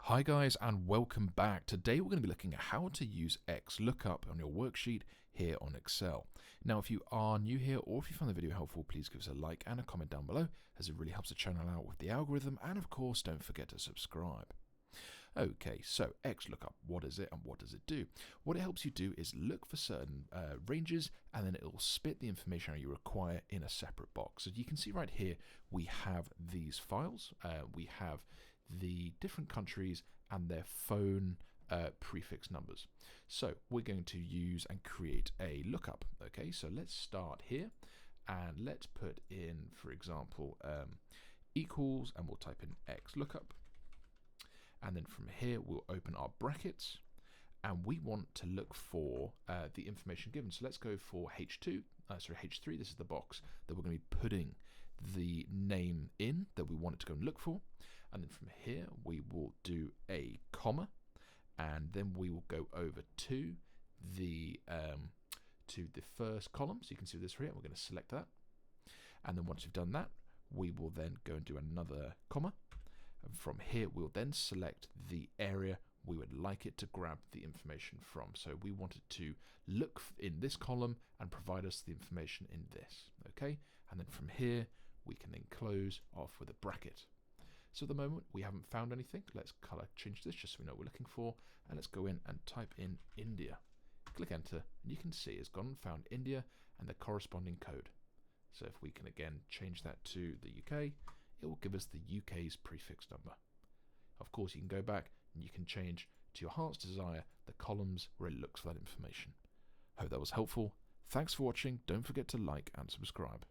Hi guys and welcome back. Today we're going to be looking at how to use Xlookup on your worksheet here on Excel. Now if you are new here or if you found the video helpful, please give us a like and a comment down below as it really helps the channel out with the algorithm, and of course don't forget to subscribe. Okay, so Xlookup, what is it and what does it do? What it helps you do is look for certain ranges, and then it will spit the information you require in a separate box. So you can see right here we have these files. We have the different countries and their phone prefix numbers. So we're going to use and create a lookup. Okay, so let's start here and let's put in, for example, equals, and we'll type in Xlookup. And then from here we'll open our brackets and we want to look for the information given. So let's go for H3. This is the box that we're going to be putting the name in that we want it to go and look for. And then from here we will do a comma, and then we will go over to the first column. So you can see this here. We're going to select that, and then once we've done that, we will then go and do another comma. And from here we'll then select the area we would like it to grab the information from. So we want it to look in this column and provide us the information in this. Okay, and then from here we can then close off with a bracket. So at the moment we haven't found anything. Let's color change this just so we know what we're looking for, and let's go in and type in India. Click enter and you can see it's gone and found India and the corresponding code. So if we can again change that to the UK, it will give us the UK's prefix number. Of course, you can go back and you can change to your heart's desire the columns where it looks for that information. Hope that was helpful. Thanks for watching. Don't forget to like and subscribe.